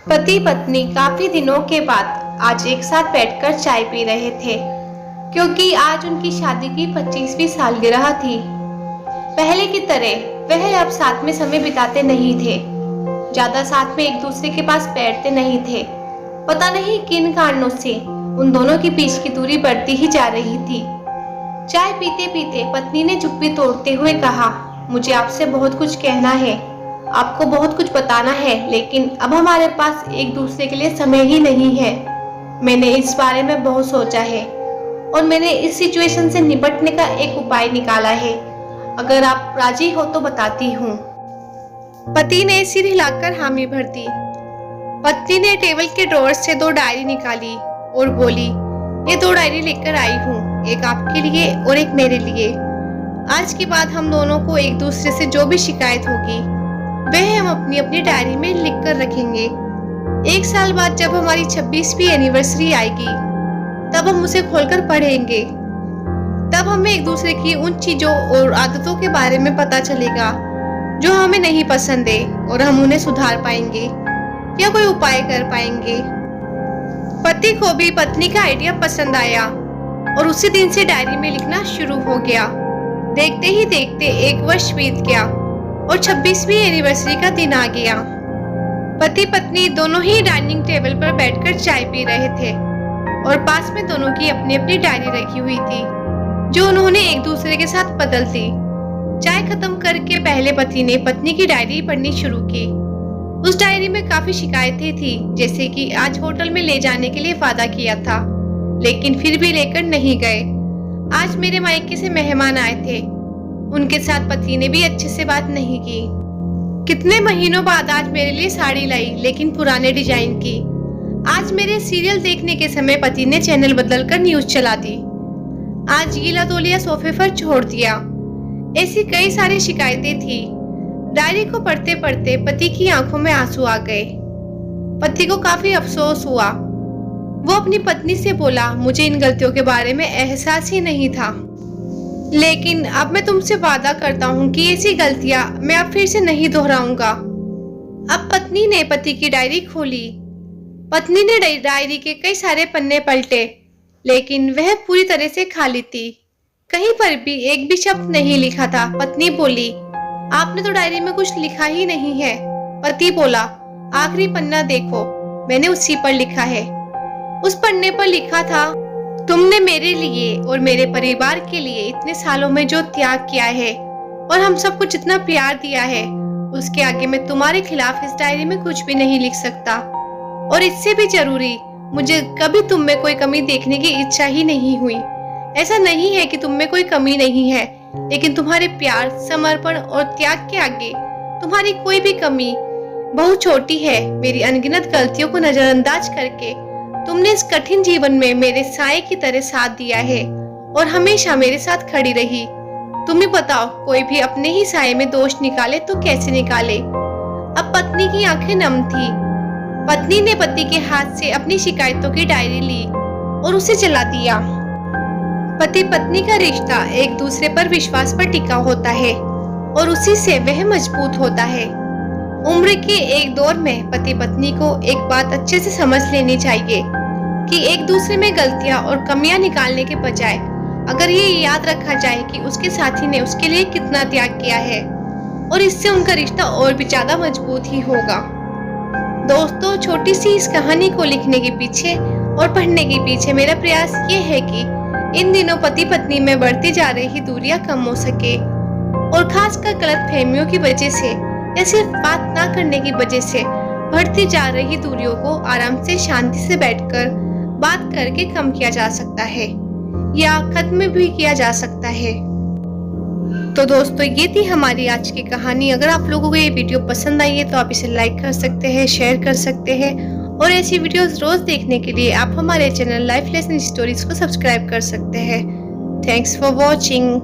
पति पत्नी काफी दिनों के बाद आज एक साथ बैठकर चाय पी रहे थे, क्योंकि आज उनकी शादी की 25वीं सालगिरह थी। पहले की तरह वह अब साथ में समय बिताते नहीं थे, ज्यादा साथ में एक दूसरे के पास बैठते नहीं थे। पता नहीं किन कारणों से उन दोनों के बीच की दूरी बढ़ती ही जा रही थी। चाय पीते पीते पत्नी ने चुप्पी तोड़ते हुए कहा, मुझे आपसे बहुत कुछ कहना है, आपको बहुत कुछ बताना है, लेकिन अब हमारे पास एक दूसरे के लिए समय ही नहीं है। मैंने इस बारे में बहुत सोचा है और मैंने इस सिचुएशन से निपटने का एक उपाय निकाला है। अगर आप राजी हो तो बताती हूँ। पति ने सिर हिलाकर हामी भर दी। पत्नी ने टेबल के ड्रॉअर से 2 डायरी निकाली और बोली, ये 2 डायरी लेकर आई हूँ, एक आपके लिए और एक मेरे लिए। आज के बाद हम दोनों को एक दूसरे से जो भी शिकायत होगी वह हम अपनी अपनी डायरी में लिख कर रखेंगे। 1 साल बाद जब हमारी 26वीं एनिवर्सरी आएगी तब हम उसे खोलकर पढ़ेंगे। तब हमें एक दूसरे की उन चीजों और आदतों के बारे में पता चलेगा जो हमें नहीं पसंद है और हम उन्हें सुधार पाएंगे या कोई उपाय कर पाएंगे। पति को भी पत्नी का आइडिया पसंद आया और उसी दिन से डायरी में लिखना शुरू हो गया। देखते ही देखते 1 वर्ष बीत गया और 26वीं एनिवर्सरी का दिन आ गया। पति पत्नी दोनों ही डाइनिंग टेबल पर बैठकर चाय पी रहे थे और पास में दोनों की अपनी अपनी डायरी रखी हुई थी जो उन्होंने एक दूसरे के साथ बदल दी। चाय खत्म करके पहले पति ने पत्नी की डायरी पढ़नी शुरू की। उस डायरी में काफी शिकायतें थी, जैसे कि आज होटल में ले जाने के लिए वादा किया था लेकिन फिर भी लेकर नहीं गए। आज मेरे मायके से मेहमान आए थे, उनके साथ पति ने भी अच्छे से बात नहीं की। कितने महीनों बाद आज मेरे लिए साड़ी लाई, लेकिन पुराने डिजाइन की। आज मेरे सीरियल देखने के समय पति ने चैनल बदलकर न्यूज चला दी। आज गीला तौलिया सोफे पर छोड़ दिया। ऐसी कई सारी शिकायतें थी। डायरी को पढ़ते पढ़ते पति की आंखों में आंसू आ गए। पति को काफी अफसोस हुआ। वो अपनी पत्नी से बोला, मुझे इन गलतियों के बारे में एहसास ही नहीं था, लेकिन अब मैं तुमसे वादा करता हूँ कि ऐसी गलतियां मैं अब फिर से नहीं दोहराऊंगा। अब पत्नी ने पति की डायरी खोली। पत्नी ने डायरी के कई सारे पन्ने पलटे, लेकिन वह पूरी तरह से खाली थी। कहीं पर भी एक भी शब्द नहीं लिखा था। पत्नी बोली, आपने तो डायरी में कुछ लिखा ही नहीं है। पति बोला, आखिरी पन्ना देखो, मैंने उसी पर लिखा है। उस पन्ने पर लिखा था, तुमने मेरे लिए और मेरे परिवार के लिए इतने सालों में जो त्याग किया है और हम सबको जितना प्यार दिया है, उसके आगे मैं तुम्हारे खिलाफ इस डायरी में कुछ भी नहीं लिख सकता। और इससे भी जरूरी, मुझे कभी तुम में कोई कमी देखने की इच्छा ही नहीं हुई। ऐसा नहीं है कि तुम में कोई कमी नहीं है, लेकिन तुम्हारे प्यार, समर्पण और त्याग के आगे तुम्हारी कोई भी कमी बहुत छोटी है। मेरी अनगिनत गलतियों को नजरअंदाज करके तुमने इस कठिन जीवन में मेरे साए की तरह साथ दिया है और हमेशा मेरे साथ खड़ी रही। तुम ही बताओ, कोई भी अपने ही साए में दोष निकाले तो कैसे निकाले। अब पत्नी की आंखें नम थी। पत्नी ने पति के हाथ से अपनी शिकायतों की डायरी ली और उसे जला दिया। पति पत्नी का रिश्ता एक दूसरे पर विश्वास पर टिका होता है और उसी से वह मजबूत होता है। उम्र के एक दौर में पति पत्नी को एक बात अच्छे से समझ लेनी चाहिए कि एक दूसरे में गलतियां और कमियां निकालने के बजाय अगर ये याद रखा जाए कि उसके साथी ने उसके लिए कितना त्याग किया है, और इससे उनका रिश्ता और भी ज्यादा मजबूत ही होगा। दोस्तों, छोटी सी इस कहानी को लिखने के पीछे और पढ़ने के पीछे मेरा प्रयास ये है कि इन दिनों पति पत्नी में बढ़ती जा रही दूरियां कम हो सके, और खासकर गलतफहमियों की वजह से या सिर्फ बात ना करने की वजह से बढ़ती जा रही दूरियों को आराम से शांति से बैठकर बात करके कम किया जा सकता है या खत्म भी किया जा सकता है। तो दोस्तों, ये थी हमारी आज की कहानी। अगर आप लोगों को ये वीडियो पसंद आई है तो आप इसे लाइक कर सकते हैं, शेयर कर सकते हैं, और ऐसी वीडियोस रोज देखने के लिए आप हमारे चैनल लाइफ लेसन स्टोरीज को सब्सक्राइब कर सकते हैं। Thanks for watching.